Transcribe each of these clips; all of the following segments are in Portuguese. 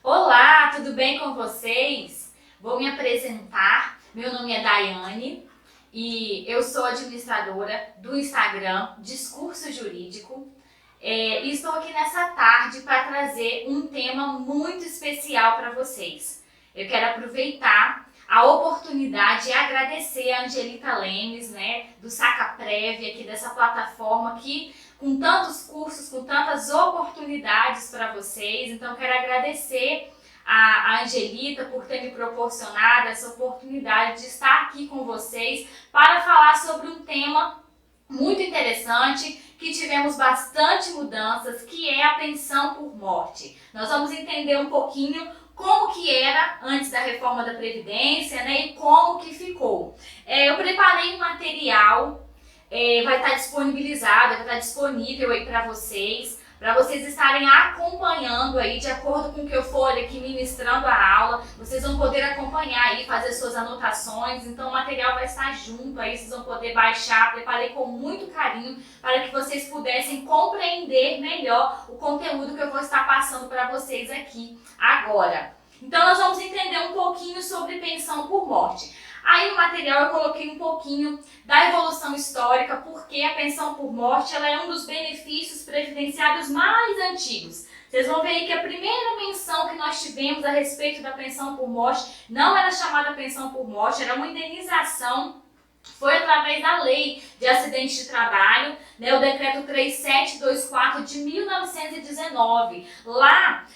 Olá, tudo bem com vocês? Vou me apresentar. Meu nome é Daiane e eu sou administradora do Instagram Discurso Jurídico. E estou aqui nessa tarde para trazer um tema muito especial para vocês. Eu quero aproveitar a oportunidade e agradecer a Angelita Lemes, do Sacaprev, aqui dessa plataforma que com tantos cursos, com tantas oportunidades para vocês. Então, quero agradecer a Angelita por ter me proporcionado essa oportunidade de estar aqui com vocês para falar sobre um tema muito interessante, que tivemos bastante mudanças, que é a pensão por morte. Nós vamos entender um pouquinho como que era antes da reforma da Previdência, e como que ficou. Eu preparei um material, vai estar disponibilizado, vai estar disponível aí para vocês estarem acompanhando aí, de acordo com o que eu for aqui ministrando a aula. Vocês vão poder acompanhar aí, fazer suas anotações. Então o material vai estar junto aí, vocês vão poder baixar. Preparei com muito carinho para que vocês pudessem compreender melhor o conteúdo que eu vou estar passando para vocês aqui agora. Então nós vamos entender um pouquinho sobre pensão por morte. Aí no material eu coloquei um pouquinho da evolução histórica, porque a pensão por morte ela é um dos benefícios previdenciários mais antigos. Vocês vão ver aí que a primeira menção que nós tivemos a respeito da pensão por morte não era chamada pensão por morte, era uma indenização. Foi através da Lei de Acidente de Trabalho, o Decreto 3724 de 1919. Lá,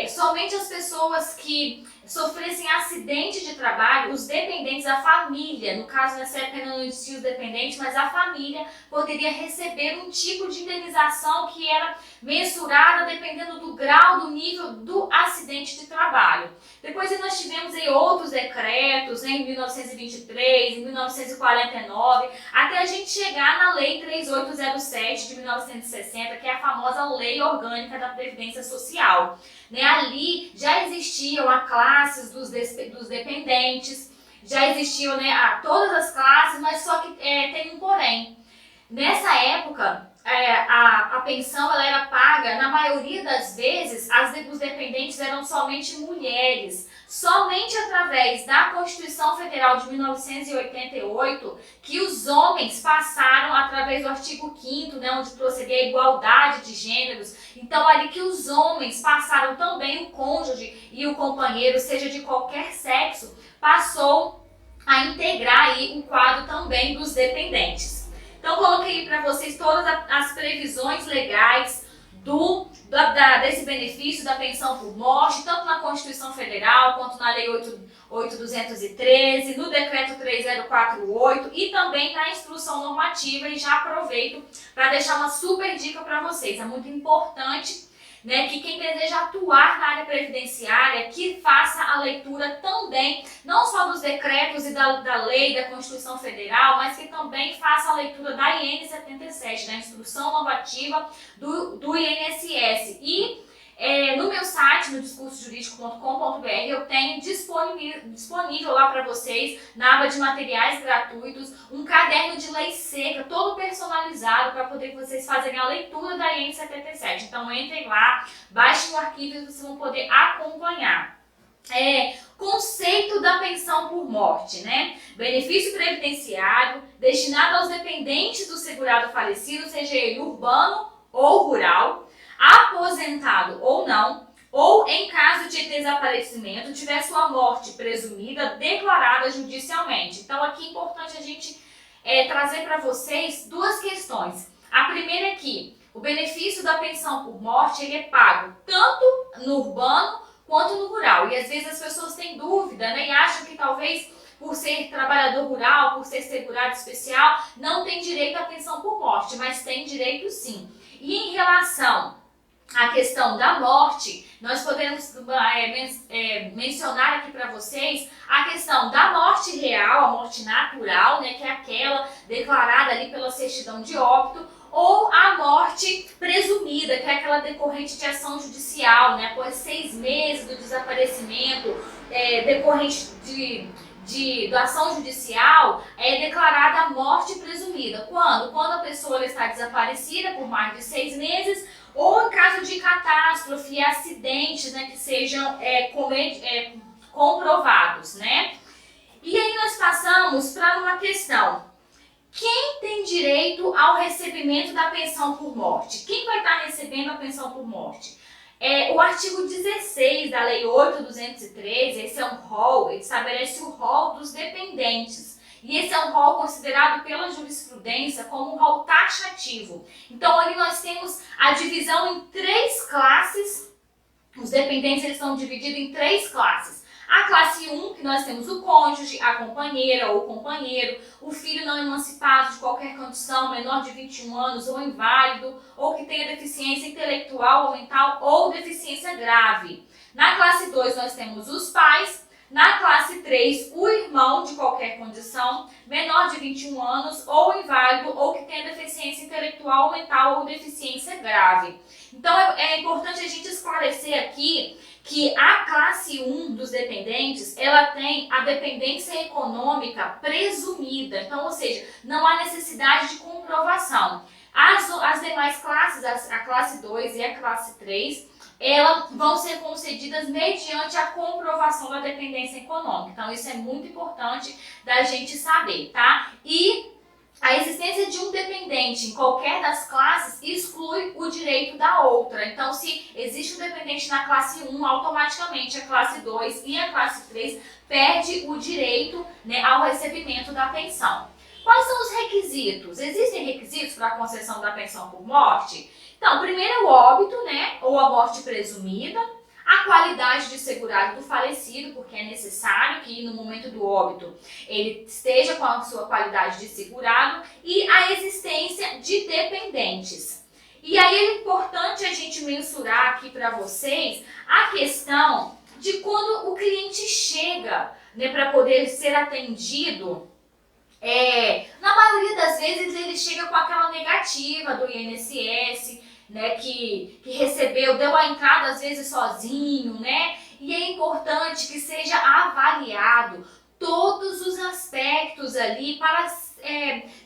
somente as pessoas que sofressem acidente de trabalho, os dependentes, a família, no caso nessa época não existia os dependentes, mas a família poderia receber um tipo de indenização que era mensurada dependendo do grau, do nível do acidente de trabalho. Depois nós tivemos aí outros decretos, em 1923, em 1949, até a gente chegar na Lei 3807 de 1960, que é a famosa Lei Orgânica da Previdência Social. Ali já existiam as classes dos dependentes, já existiam todas as classes, mas só que tem um porém. Nessa época, a pensão ela era paga, na maioria das vezes, os dependentes eram somente mulheres. Somente através da Constituição Federal de 1988 que os homens passaram, através do artigo 5º, onde procedia a igualdade de gêneros. Então, ali que os homens passaram também, o cônjuge e o companheiro, seja de qualquer sexo, passou a integrar aí o quadro também dos dependentes. Então, coloquei para vocês todas as previsões legais desse benefício da pensão por morte, tanto na Constituição Federal, quanto na Lei 8.213, no Decreto 3048 e também na Instrução Normativa. E já aproveito para deixar uma super dica para vocês. É muito importante que quem deseja atuar na área previdenciária, que faça a leitura também, não só dos decretos e da lei, da Constituição Federal, mas que também faça a leitura da IN 77, da Instrução Normativa do INSS. E no meu site, no discursojurídico.com.br, eu tenho disponível lá para vocês, na aba de materiais gratuitos, um caderno de lei seca, todo personalizado, para poder vocês fazerem a leitura da IN 77. Então entrem lá, baixem o arquivo e vocês vão poder acompanhar. Conceito da pensão por morte, benefício previdenciário destinado aos dependentes do segurado falecido, seja ele urbano ou rural, aposentado ou não, ou em caso de desaparecimento, tiver sua morte presumida declarada judicialmente. Então aqui é importante a gente trazer para vocês duas questões. A primeira é que o benefício da pensão por morte ele é pago tanto no urbano quanto no rural. E às vezes as pessoas têm dúvida e acham que talvez por ser trabalhador rural, por ser segurado especial, não tem direito à pensão por morte, mas tem direito sim. E em relação à questão da morte, nós podemos mencionar aqui para vocês a questão da morte real, a morte natural, que é aquela declarada ali pela certidão de óbito, ou a morte presumida, que é aquela decorrente de ação judicial, após 6 meses do desaparecimento, decorrente da ação judicial, é declarada a morte presumida. Quando? Quando a pessoa está desaparecida por mais de 6 meses, ou em caso de catástrofe e acidentes, né, que sejam comprovados, né? E aí nós passamos para uma questão: quem tem direito ao recebimento da pensão por morte? Quem vai estar recebendo a pensão por morte? O artigo 16 da Lei 8.213, esse é um rol, ele estabelece o rol dos dependentes. E esse é um rol considerado pela jurisprudência como um rol taxativo. Então ali nós temos a divisão em 3 classes. Os dependentes eles são divididos em 3 classes. A classe 1, que nós temos o cônjuge, a companheira ou companheiro, o filho não emancipado de qualquer condição, menor de 21 anos ou inválido, ou que tenha deficiência intelectual ou mental ou deficiência grave. Na classe 2 nós temos os pais. Na classe 3, o irmão de qualquer condição, menor de 21 anos ou inválido ou que tenha deficiência intelectual, mental ou deficiência grave. Então é importante a gente esclarecer aqui que a classe 1 dos dependentes, ela tem a dependência econômica presumida. Então, ou seja, não há necessidade de comprovação. As demais classes, a classe 2 e a classe 3, elas vão ser concedidas mediante a comprovação da dependência econômica. Então, isso é muito importante da gente saber, tá? E a existência de um dependente em qualquer das classes exclui o direito da outra. Então, se existe um dependente na classe 1, automaticamente a classe 2 e a classe 3 perde o direito, né, ao recebimento da pensão. Quais são os requisitos? Existem requisitos para a concessão da pensão por morte? Então, primeiro é o óbito, né, ou a morte presumida, a qualidade de segurado do falecido, porque é necessário que no momento do óbito ele esteja com a sua qualidade de segurado, e a existência de dependentes. E aí é importante a gente mensurar aqui para vocês a questão de quando o cliente chega, né, para poder ser atendido. Na maioria das vezes ele chega com aquela negativa do INSS, né, que recebeu, deu a entrada às vezes sozinho, né? E é importante que seja avaliado todos os aspectos ali para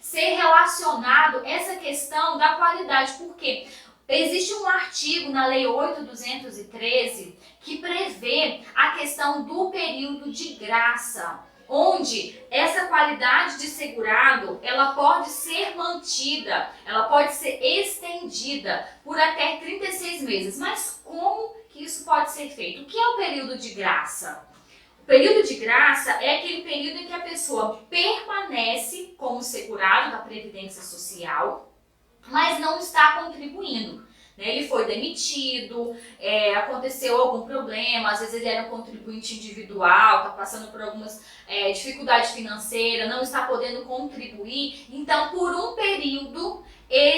ser relacionado essa questão da qualidade. Por quê? Existe um artigo na Lei 8.213 que prevê a questão do período de graça, onde essa qualidade de segurado, ela pode ser mantida, ela pode ser estendida por até 36 meses. Mas como que isso pode ser feito? O que é o período de graça? O período de graça é aquele período em que a pessoa permanece como segurado da Previdência Social, mas não está contribuindo. Ele foi demitido, aconteceu algum problema, às vezes ele era um contribuinte individual, está passando por algumas dificuldades financeiras, não está podendo contribuir. Então, por um período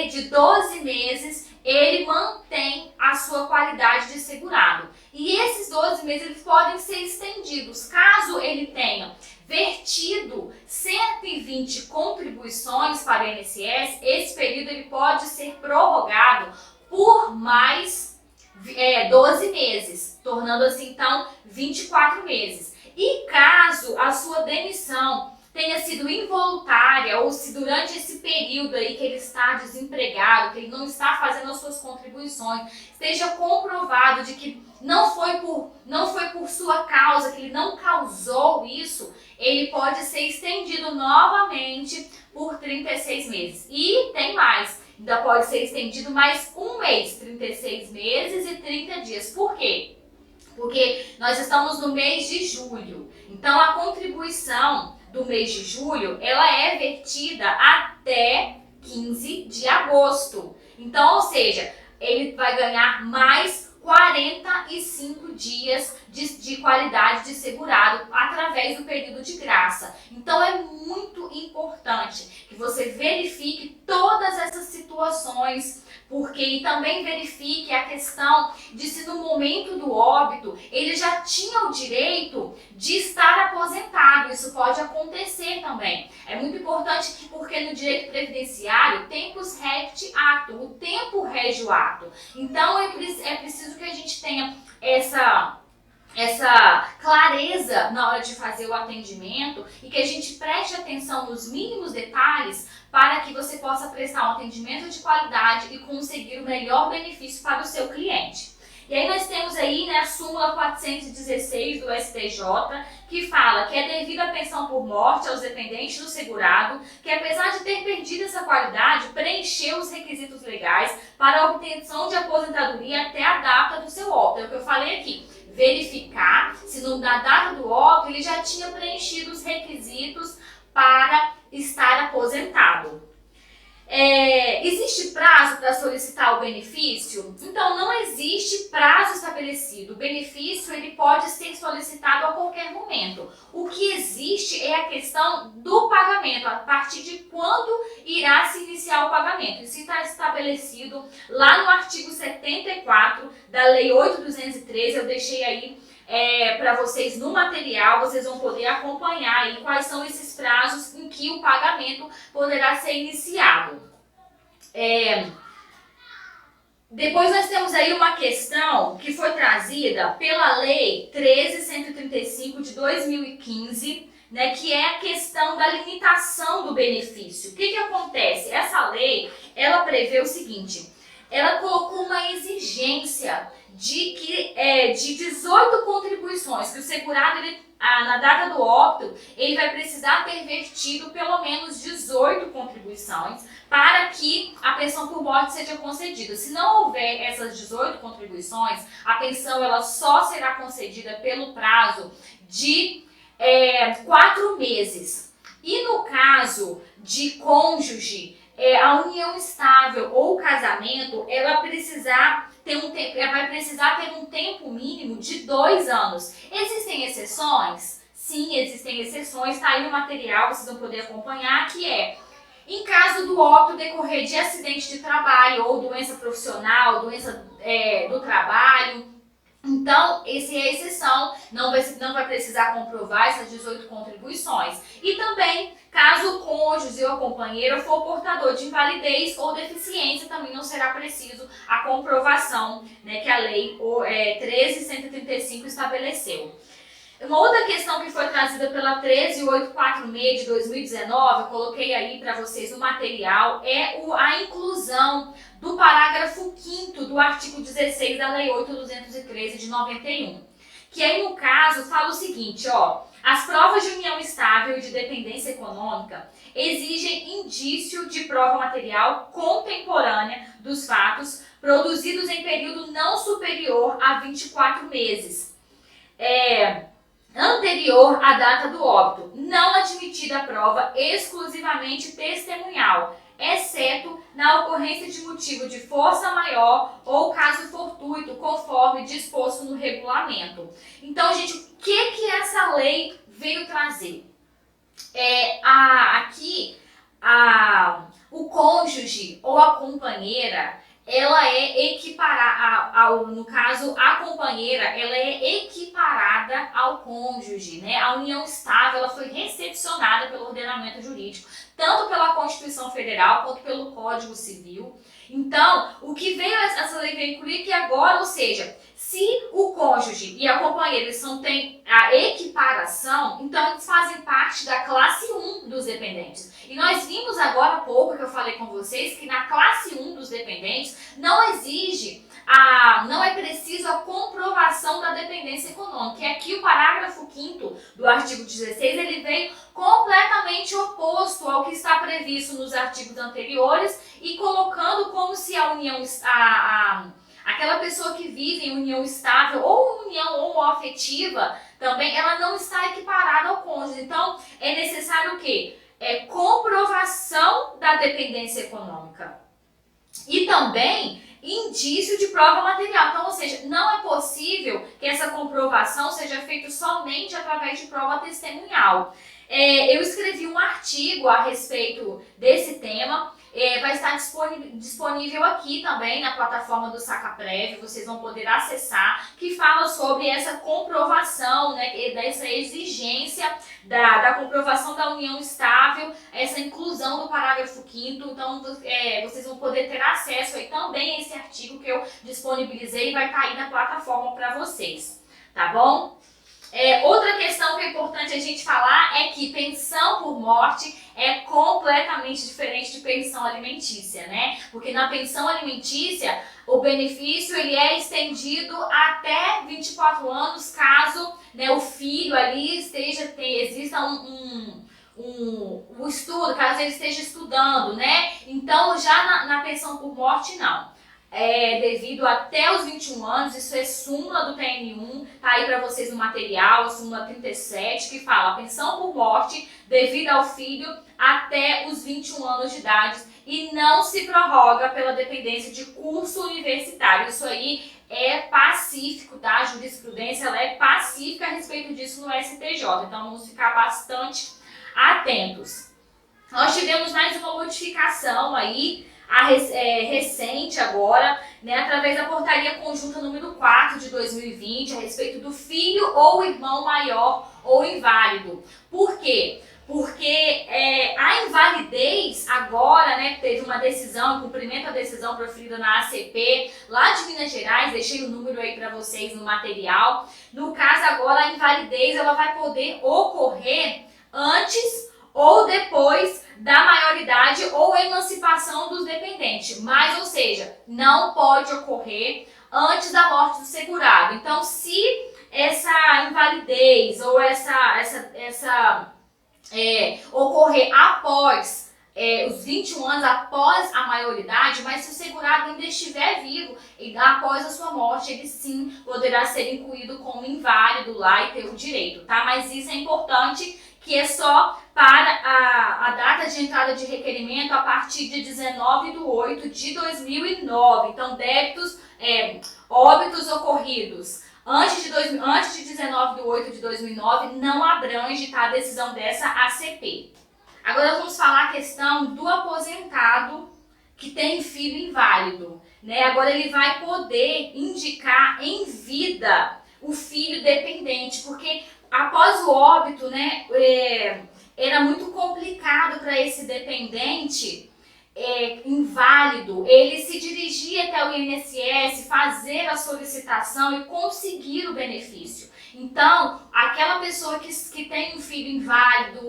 de 12 meses, ele mantém a sua qualidade de segurado. E esses 12 meses eles podem ser estendidos. Caso ele tenha vertido 120 contribuições para o INSS, esse período ele pode ser prorrogado por mais 12 meses, tornando assim então 24 meses. E caso a sua demissão tenha sido involuntária, ou se durante esse período aí que ele está desempregado, que ele não está fazendo as suas contribuições, esteja comprovado de que não foi por sua causa, que ele não causou isso, ele pode ser estendido novamente por 36 meses. E tem mais. Ainda pode ser estendido mais um mês, 36 meses e 30 dias. Por quê? Porque nós estamos no mês de julho. Então, a contribuição do mês de julho, ela é vertida até 15 de agosto. Então, ou seja, ele vai ganhar mais 45 dias de qualidade de segurado através do período de graça. Então é muito importante que você verifique todas essas situações, porque também verifique a questão de se no momento do óbito ele já tinha o direito de estar aposentado. Isso pode acontecer também. É muito importante porque no direito previdenciário, tempus regit actum, o tempo rege o ato. Então é preciso que a gente tenha essa clareza na hora de fazer o atendimento e que a gente preste atenção nos mínimos detalhes para que você possa prestar um atendimento de qualidade e conseguir o melhor benefício para o seu cliente. E aí nós temos aí, né, a súmula 416 do STJ, que fala que é devida a pensão por morte aos dependentes do segurado, que apesar de ter perdido essa qualidade, preencheu os requisitos legais para a obtenção de aposentadoria até a data do seu óbito. É o que eu falei aqui. Verificar se na data do óbito ele já tinha preenchido os requisitos para estar aposentado. Existe prazo para solicitar o benefício? Então, não existe prazo estabelecido. O benefício ele pode ser solicitado a qualquer momento. O que existe é a questão do pagamento, a partir de quando irá se iniciar o pagamento. Isso está estabelecido lá no artigo 74 da Lei 8.213, eu deixei aí para vocês no material, vocês vão poder acompanhar aí quais são esses prazos em que o pagamento poderá ser iniciado. Depois nós temos aí uma questão que foi trazida pela Lei 13.135 de 2015, né, que é a questão da limitação do benefício. O que acontece? Essa lei, ela prevê o seguinte, ela colocou uma exigência de 18 contribuições, que o segurado, na data do óbito, ele vai precisar ter vertido pelo menos 18 contribuições para que a pensão por morte seja concedida. Se não houver essas 18 contribuições, a pensão ela só será concedida pelo prazo de 4 meses. E no caso de cônjuge, a união estável ou o casamento, ela vai precisar ter um tempo mínimo de 2 anos. Existem exceções? Sim, existem exceções. Está aí no material, vocês vão poder acompanhar, que em caso do óbito decorrer de acidente de trabalho ou doença profissional, doença do trabalho. Então, essa é a exceção, não vai precisar comprovar essas 18 contribuições. E também, caso o cônjuge ou companheiro for portador de invalidez ou deficiência, também não será preciso a comprovação, né, que a Lei 13.135 estabeleceu. Uma outra questão que foi trazida pela 13.846 de 2019, eu coloquei aí para vocês no material, é a inclusão do parágrafo 5º do artigo 16 da Lei 8.213 de 91. Que aí, no caso, fala o seguinte, as provas de união estável e de dependência econômica exigem indício de prova material contemporânea dos fatos produzidos em período não superior a 24 meses. Anterior à data do óbito, não admitida a prova exclusivamente testemunhal, exceto na ocorrência de motivo de força maior ou caso fortuito, conforme disposto no regulamento. Então, gente, o que essa lei veio trazer? O cônjuge ou a companheira, ela é equiparada, no caso, a companheira, ela é equiparada ao cônjuge, né? A união estável, ela foi recepcionada pelo ordenamento jurídico, tanto pela Constituição Federal quanto pelo Código Civil. Então, o que veio essa lei veio que agora, ou seja, se o cônjuge e a companheira eles não têm a equiparação, então eles fazem parte da classe 1 dos dependentes. E nós vimos agora há pouco, que eu falei com vocês, que na classe 1 dos dependentes não é preciso a comprovação da dependência econômica. E aqui o parágrafo 5º do artigo 16, ele veio completamente oposto ao que está previsto nos artigos anteriores e colocando como se a união, aquela pessoa que vive em união estável ou união homoafetiva também, ela não está equiparada ao cônjuge. Então, é necessário o quê? Comprovação da dependência econômica. E também indício de prova material. Então, ou seja, não é possível que essa comprovação seja feita somente através de prova testemunhal. Eu escrevi um artigo a respeito desse tema, vai estar disponível aqui também na plataforma do Sacaprev, vocês vão poder acessar, que fala sobre essa comprovação, né, dessa exigência da comprovação da união estável, essa inclusão do parágrafo 5º, então vocês vão poder ter acesso aí também a esse artigo que eu disponibilizei e vai estar aí na plataforma para vocês, tá bom? Outra questão que é importante a gente falar é que pensão por morte é completamente diferente de pensão alimentícia, né? Porque na pensão alimentícia, o benefício ele é estendido até 24 anos, caso, né, o filho ali exista um estudo, caso ele esteja estudando, né? Então, já na pensão por morte, não. Devido até os 21 anos, isso é súmula do TN1, tá aí para vocês no material, a súmula 37, que fala pensão por morte devido ao filho até os 21 anos de idade e não se prorroga pela dependência de curso universitário. Isso aí é pacífico, tá? A jurisprudência ela é pacífica a respeito disso no STJ, então vamos ficar bastante atentos. Nós tivemos mais uma modificação aí, recente agora, né, através da portaria conjunta número 4 de 2020, a respeito do filho ou irmão maior ou inválido. Por quê? Porque a invalidez agora, né, teve uma decisão, cumprimento a decisão proferida na ACP, lá de Minas Gerais, deixei o número aí para vocês no material. No caso agora, a invalidez ela vai poder ocorrer antes ou depois da maioridade ou emancipação dos dependentes, mas, ou seja, não pode ocorrer antes da morte do segurado. Então, se essa invalidez ou ocorrer após os 21 anos, após a maioridade, mas se o segurado ainda estiver vivo, após a sua morte, ele sim poderá ser incluído como inválido lá e ter o direito, tá? Mas isso é importante, que é só para a data de entrada de requerimento a partir de 19/8/2009. Então, óbitos ocorridos antes de 19/8/2009 não abrange, tá, a decisão dessa ACP. Agora vamos falar a questão do aposentado que tem filho inválido, né? Agora ele vai poder indicar em vida o filho dependente, porque após o óbito, né, era muito complicado para esse dependente inválido, ele se dirigir até o INSS, fazer a solicitação e conseguir o benefício. Então, aquela pessoa que tem um filho inválido,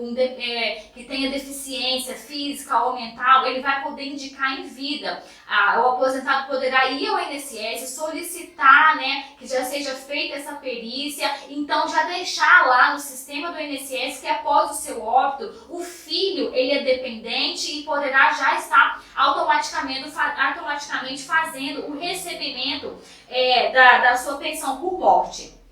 que tenha deficiência física ou mental, ele vai poder indicar em vida. O aposentado poderá ir ao INSS, solicitar, né, que já seja feita essa perícia, então já deixar lá no sistema do INSS que após o seu óbito, o filho ele é dependente e poderá já estar automaticamente fazendo o recebimento da sua pensão por morte.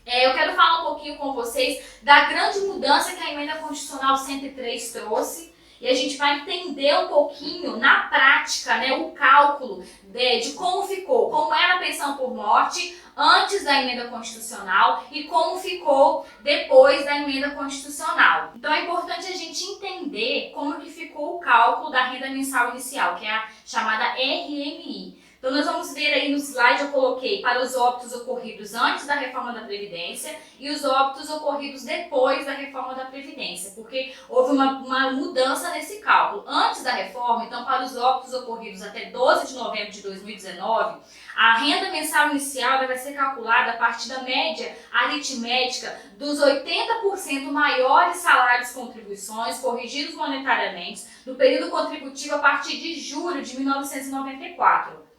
Eu quero falar um pouquinho com vocês da grande mudança que a Emenda Constitucional 103 trouxe, e a gente vai entender um pouquinho na prática, né, o cálculo de como ficou, como era a pensão por morte antes da Emenda Constitucional e como ficou depois da Emenda Constitucional. Então é importante a gente entender como que ficou o cálculo da renda mensal inicial, que é a chamada RMI. Então nós vamos ver aí no slide, eu coloquei para os óbitos ocorridos antes da reforma da Previdência e os óbitos ocorridos depois da reforma da Previdência, porque houve uma mudança nesse cálculo. Antes da reforma, então para os óbitos ocorridos até 12 de novembro de 2019, a renda mensal inicial vai ser calculada a partir da média aritmética dos 80% maiores salários contribuições corrigidos monetariamente no período contributivo a partir de julho de 1994.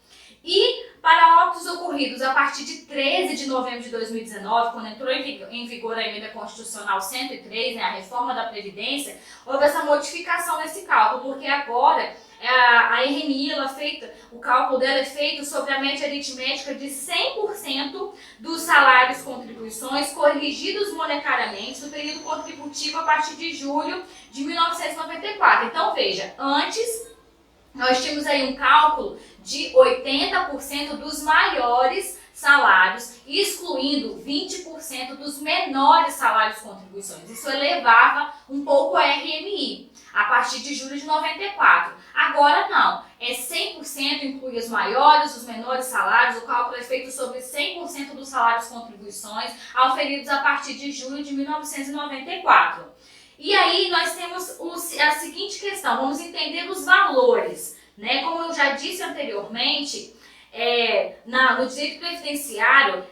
E para óbitos ocorridos a partir de 13 de novembro de 2019, quando entrou em vigor a Emenda Constitucional 103, né, a reforma da Previdência, houve essa modificação nesse cálculo, porque agora a RMI, o cálculo dela é feito sobre a média aritmética de 100% dos salários contribuições corrigidos monetariamente no período contributivo a partir de julho de 1994. Então veja, antes nós tínhamos aí um cálculo de 80% dos maiores salários, excluindo 20% dos menores salários contribuições. Isso elevava um pouco a RMI, a partir de julho de 94. Agora não, 100% inclui os maiores, os menores salários, o cálculo é feito sobre 100% dos salários contribuições auferidos a partir de julho de 1994. E aí nós temos a seguinte questão, vamos entender os valores, né? Como eu já disse anteriormente, no direito previdenciário,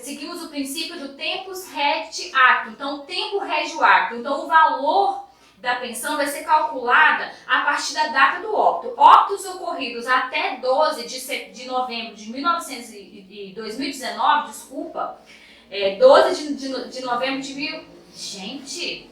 seguimos o princípio do tempus regit actum. Então, o tempo rege o acto. Então, o valor da pensão vai ser calculada a partir da data do óbito. Óbitos ocorridos até 12 de novembro de 2019, 12 de novembro de Gente,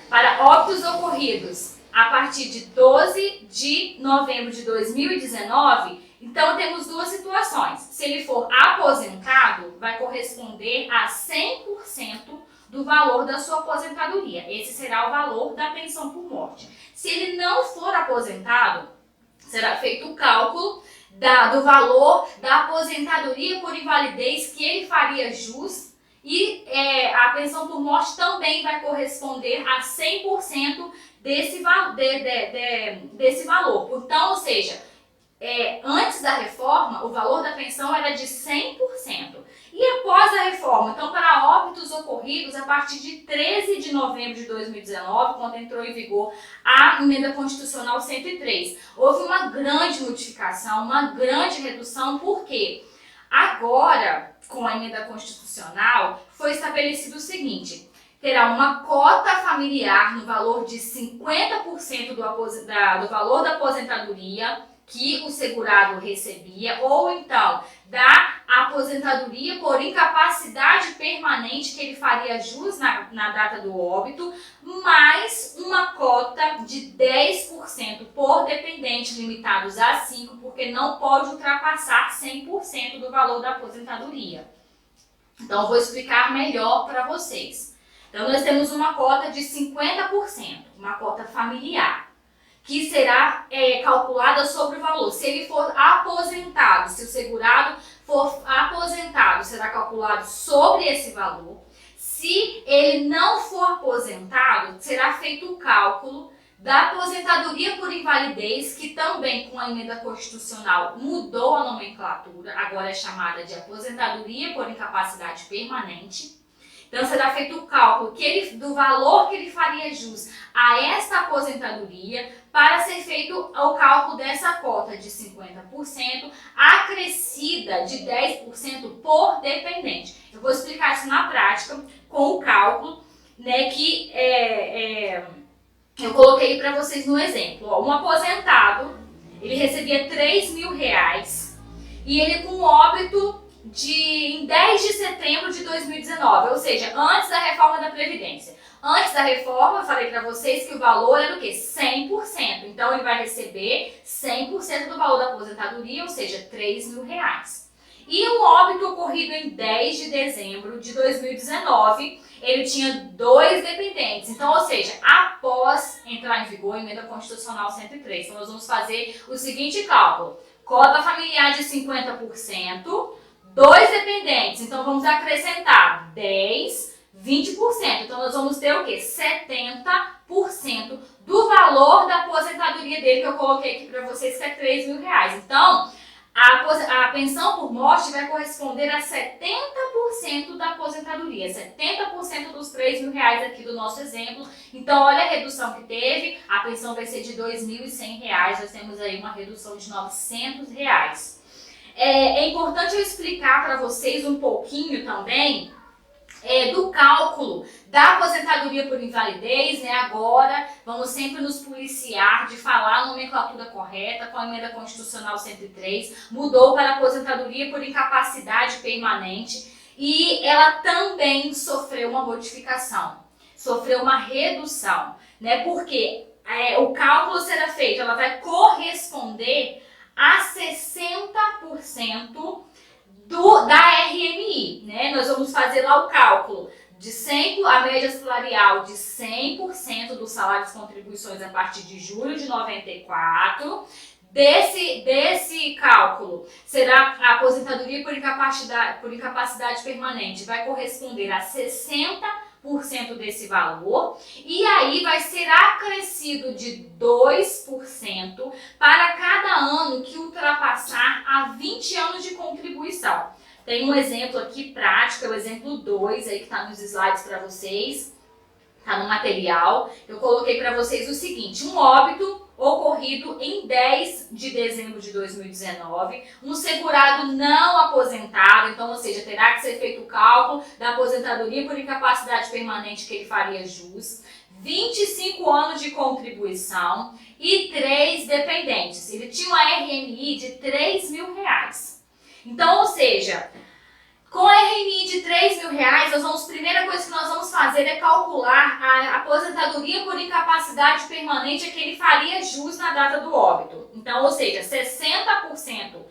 para óbitos ocorridos a partir de 12 de novembro de 2019, então temos duas situações. Se ele for aposentado, vai corresponder a 100% do valor da sua aposentadoria. Esse será o valor da pensão por morte. Se ele não for aposentado, será feito o cálculo do valor da aposentadoria por invalidez que ele faria jus e a pensão por morte também vai corresponder a 100% desse valor. Então, ou seja, antes da reforma, o valor da pensão era de 100%. E após a reforma, então para óbitos ocorridos a partir de 13 de novembro de 2019, quando entrou em vigor a Emenda Constitucional 103, houve uma grande modificação, uma grande redução, por quê? Agora, com a Emenda Constitucional, foi estabelecido o seguinte: terá uma cota familiar no valor de 50% do valor da aposentadoria que o segurado recebia, ou então da aposentadoria por incapacidade permanente que ele faria jus na data do óbito, mais uma cota de 10% por dependente, limitados a 5%, porque não pode ultrapassar 100% do valor da aposentadoria. Então, eu vou explicar melhor para vocês. Então, nós temos uma cota de 50%, uma cota familiar, que será calculada sobre o valor. Se ele for aposentado, se o segurado for aposentado, será calculado sobre esse valor. Se ele não for aposentado, será feito o cálculo da aposentadoria por invalidez, que também com a Emenda Constitucional mudou a nomenclatura, agora é chamada de aposentadoria por incapacidade permanente. Então, será feito o cálculo do valor que ele faria jus a esta aposentadoria para ser feito o cálculo dessa cota de 50%, acrescida de 10% por dependente. Eu vou explicar isso na prática com o cálculo, né, que eu coloquei para vocês no exemplo. Ó, um aposentado, ele recebia R$3.000 e ele com óbito em 10 de setembro de 2019, ou seja, antes da reforma da Previdência. Antes da reforma, eu falei para vocês que o valor era o quê? 100%. Então, ele vai receber 100% do valor da aposentadoria, ou seja, R$3.000. E o óbito ocorrido em 10 de dezembro de 2019, ele tinha 2 dependentes. Então, ou seja, após entrar em vigor a Emenda Constitucional 103. Então, nós vamos fazer o seguinte cálculo. Cota familiar de 50%, 2 dependentes. Então, vamos acrescentar 10%, 20%. Então, nós vamos ter o quê? 70% do valor da aposentadoria dele, que eu coloquei aqui para vocês, que é R$3.000. Então, a pensão por morte vai corresponder a 70% da aposentadoria, 70% dos R$3.000 aqui do nosso exemplo. Então, olha a redução que teve, a pensão vai ser de R$2.100, nós temos aí uma redução de R$900. É importante eu explicar para vocês um pouquinho também do cálculo da aposentadoria por invalidez, né? Agora vamos sempre nos policiar de falar a nomenclatura correta. Com a Emenda Constitucional 103, mudou para aposentadoria por incapacidade permanente e ela também sofreu uma modificação, sofreu uma redução, né? Porque o cálculo será feito, ela vai corresponder a 60% da RMI, né? Nós vamos fazer lá o cálculo de a média salarial de 100% do salário de contribuições a partir de julho de 94. Desse cálculo, será a aposentadoria por incapacidade permanente, vai corresponder a 60% desse valor, e aí vai ser acrescido de 2% para cada ano que ultrapassar a 20 anos de contribuição. Tem um exemplo aqui prático, é o exemplo 2 aí que está nos slides para vocês, está no material. Eu coloquei para vocês o seguinte: um óbito ocorrido em 10 de dezembro de 2019, um segurado não aposentado, então, ou seja, terá que ser feito o cálculo da aposentadoria por incapacidade permanente que ele faria jus, 25 anos de contribuição e 3 dependentes. Ele tinha uma RMI de R$3.000. Então, ou seja, com a RMI de R$3.000, primeira coisa que nós vamos fazer é calcular a aposentadoria por incapacidade permanente que ele faria jus na data do óbito. Então, ou seja, 60%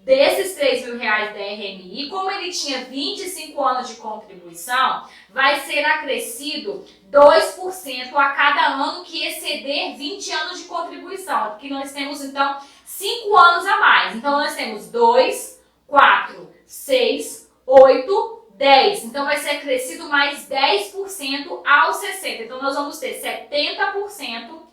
desses R$3.000 da RMI, como ele tinha 25 anos de contribuição, vai ser acrescido 2% a cada ano que exceder 20 anos de contribuição. Aqui nós temos, então, 5 anos a mais. Então, nós temos 2, 4, 6, 8, 10. Então, vai ser acrescido mais 10% aos 60. Então, nós vamos ter 70%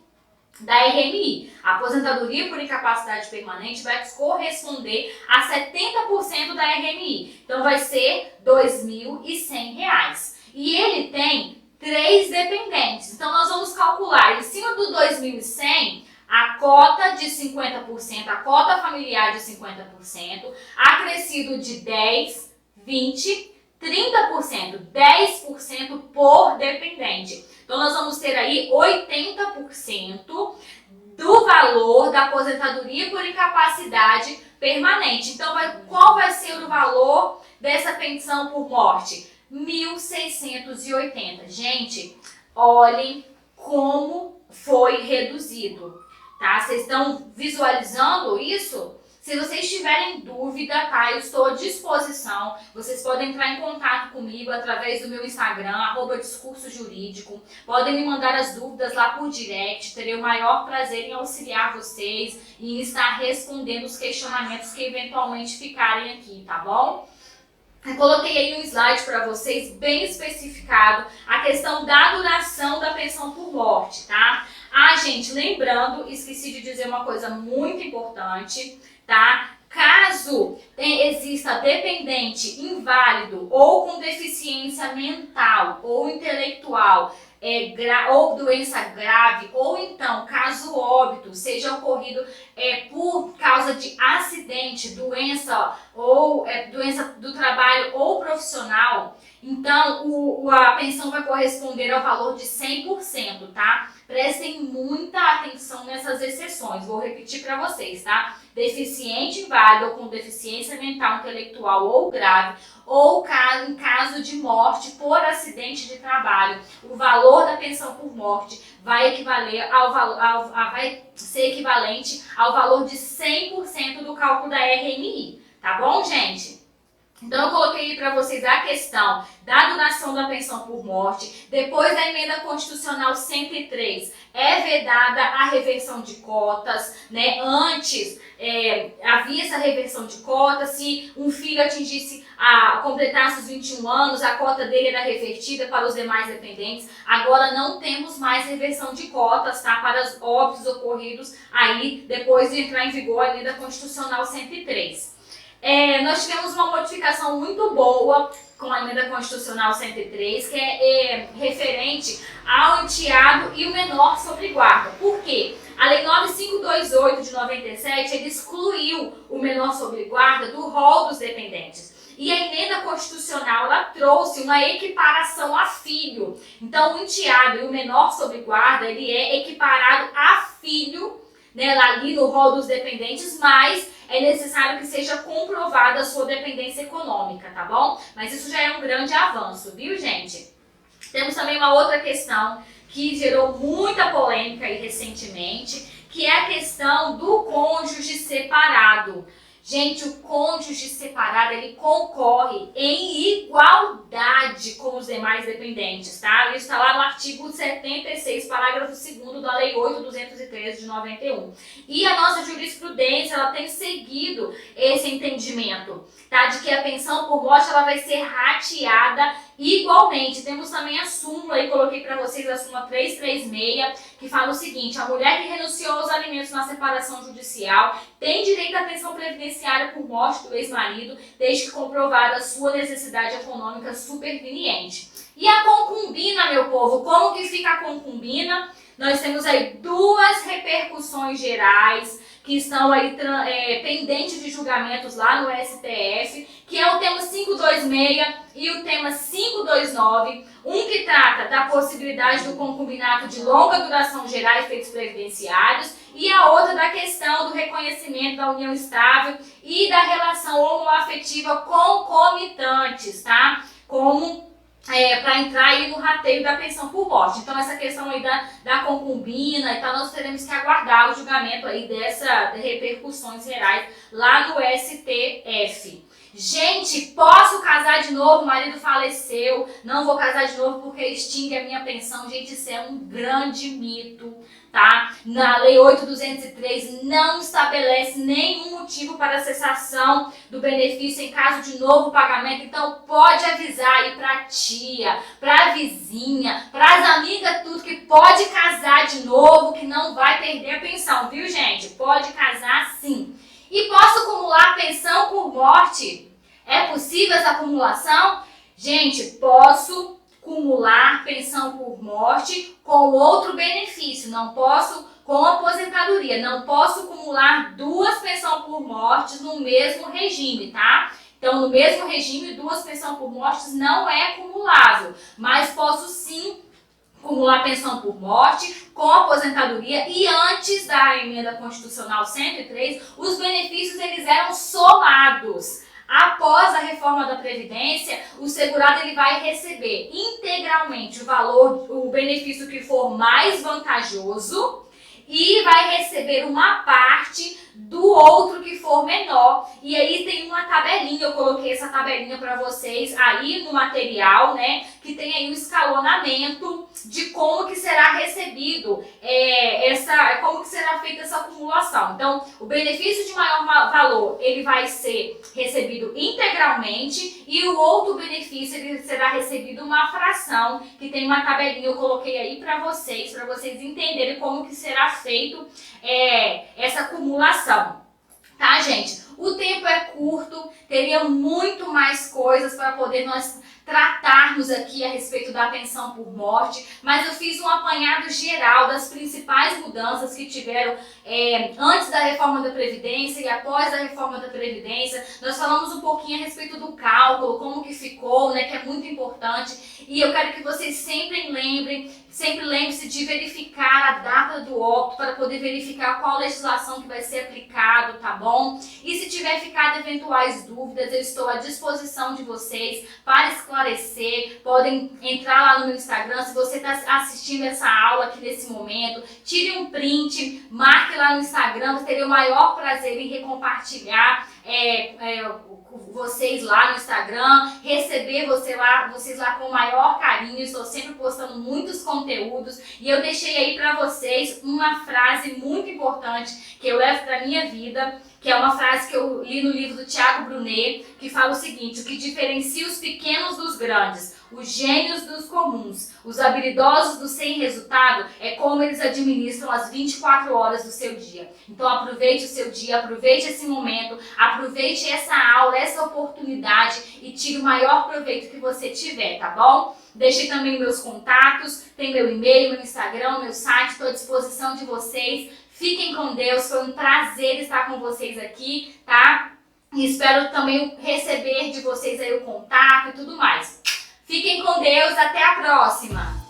da RMI. A aposentadoria por incapacidade permanente vai corresponder a 70% da RMI. Então, vai ser R$2.100. E ele tem 3 dependentes. Então, nós vamos calcular em cima do 2.100 a cota de 50%, a cota familiar de 50%, acrescido de 10, 20, 30%, 10% por dependente. Então, nós vamos ter aí 80% do valor da aposentadoria por incapacidade permanente. Então, qual vai ser o valor dessa pensão por morte? 1.680. Gente, olhem como foi reduzido, tá? Vocês estão visualizando isso? Se vocês tiverem dúvida, tá? Eu estou à disposição. Vocês podem entrar em contato comigo através do meu Instagram, @discursojurídico. Podem me mandar as dúvidas lá por direct. Terei o maior prazer em auxiliar vocês e em estar respondendo os questionamentos que eventualmente ficarem aqui, tá bom? Eu coloquei aí um slide para vocês bem especificado a questão da duração da pensão por morte, tá? Ah, gente, lembrando, esqueci de dizer uma coisa muito importante, tá? Caso exista dependente inválido ou com deficiência mental ou intelectual, ou doença grave, ou então caso óbito seja ocorrido por causa de acidente, doença ou doença do trabalho ou profissional, então a pensão vai corresponder ao valor de 100%, tá? Prestem muita atenção nessas exceções, vou repetir para vocês, tá? Deficiente inválido ou com deficiência mental, intelectual ou grave, ou em caso de morte por acidente de trabalho, o valor da pensão por morte vai ser equivalente ao valor de 100% do cálculo da RMI, tá bom, gente? Então, eu coloquei para vocês a questão da duração da pensão por morte. Depois da emenda constitucional 103, é vedada a reversão de cotas, né? Antes havia essa reversão de cotas, se um filho completasse os 21 anos, a cota dele era revertida para os demais dependentes. Agora não temos mais reversão de cotas, tá? Para os óbitos ocorridos aí depois de entrar em vigor a emenda constitucional 103. Nós tivemos uma modificação muito boa com a emenda constitucional 103, que é referente ao enteado e o menor sobre guarda. Por quê? A Lei 9528 de 97, ele excluiu o menor sobre guarda do rol dos dependentes. E a emenda constitucional, ela trouxe uma equiparação a filho. Então, o enteado e o menor sobre guarda, ele é equiparado a filho, né, ali no rol dos dependentes, mas é necessário que seja comprovada a sua dependência econômica, tá bom? Mas isso já é um grande avanço, viu, gente? Temos também uma outra questão que gerou muita polêmica aí recentemente, que é a questão do cônjuge separado. Gente, o cônjuge separado, ele concorre em igualdade com os demais dependentes, tá? Isso está lá no artigo 76, parágrafo 2º da Lei 8.213 de 91. E a nossa jurisprudência, ela tem seguido esse entendimento, tá? De que a pensão por morte, ela vai ser rateada igualmente. Temos também a súmula, aí coloquei para vocês a súmula 336, que fala o seguinte: a mulher que renunciou aos alimentos na separação judicial tem direito à pensão previdenciária por morte do ex-marido, desde que comprovada a sua necessidade econômica superveniente. E a concubina, meu povo, como que fica a concubina? nós temos aí duas repercussões gerais que estão aí pendentes de julgamentos lá no STF, que é o tema 526 e o tema 529, um que trata da possibilidade do concubinato de longa duração gerar efeitos previdenciários e a outra da questão do reconhecimento da união estável e da relação homoafetiva concomitantes, tá? Como para entrar aí no rateio da pensão por morte. Então essa questão aí da concubina e tal, nós teremos que aguardar o julgamento aí dessas repercussões gerais lá no STF. Gente, posso casar de novo? O marido faleceu, não vou casar de novo porque extingue a minha pensão. Gente, isso é um grande mito, tá? Na Lei 8.203 não estabelece nenhum motivo para a cessação do benefício em caso de novo pagamento. Então pode avisar aí pra tia, pra vizinha, pras amigas, tudo, que pode casar de novo, que não vai perder a pensão, viu, gente? Pode casar sim. E posso acumular pensão por morte? É possível essa acumulação? Gente, posso acumular pensão por morte com outro benefício. Não posso com aposentadoria. Não posso acumular duas pensões por morte no mesmo regime, tá? Então, no mesmo regime, duas pensões por morte não é acumulável. Mas posso sim acumular pensão por morte com aposentadoria, e antes da emenda constitucional 103, os benefícios eles eram somados. Após a reforma da Previdência, o segurado ele vai receber integralmente o valor, o benefício que for mais vantajoso, e vai receber uma parte do outro que for menor. E aí tem uma tabelinha, eu coloquei essa tabelinha para vocês aí no material, né? Que tem aí o escalonamento de como que será recebido, como que será feita essa acumulação. Então, o benefício de maior valor, ele vai ser recebido integralmente, e o outro benefício, ele será recebido uma fração, que tem uma tabelinha, eu coloquei aí para vocês entenderem como que será feito essa acumulação. Tá, gente? O tempo é curto, teria muito mais coisas para poder nós tratarmos aqui a respeito da pensão por morte, mas eu fiz um apanhado geral das principais mudanças que tiveram antes da reforma da Previdência e após a reforma da Previdência. Nós falamos um pouquinho a respeito do cálculo, como que ficou, né, que é muito importante, e eu quero que vocês sempre lembrem-se de verificar a data do óbito para poder verificar qual legislação que vai ser aplicado, tá bom? E se tiver ficado eventuais dúvidas, eu estou à disposição de vocês para esclarecer. Podem entrar lá no meu Instagram, se você está assistindo essa aula aqui nesse momento, tire um print, marque lá no Instagram, eu teria o maior prazer em recompartilhar vocês lá no Instagram, receber vocês lá com o maior carinho. Estou sempre postando muitos conteúdos, e eu deixei aí para vocês uma frase muito importante que eu levo para minha vida, que é uma frase que eu li no livro do Tiago Brunet, que fala o seguinte: o que diferencia os pequenos dos grandes, os gênios dos comuns, os habilidosos do sem resultado, é como eles administram as 24 horas do seu dia. Então aproveite o seu dia, aproveite esse momento, aproveite essa aula, essa oportunidade, e tire o maior proveito que você tiver, tá bom? Deixei também meus contatos, tem meu e-mail, meu Instagram, meu site, estou à disposição de vocês. Fiquem com Deus, foi um prazer estar com vocês aqui, tá? E espero também receber de vocês aí o contato e tudo mais. Fiquem com Deus, até a próxima!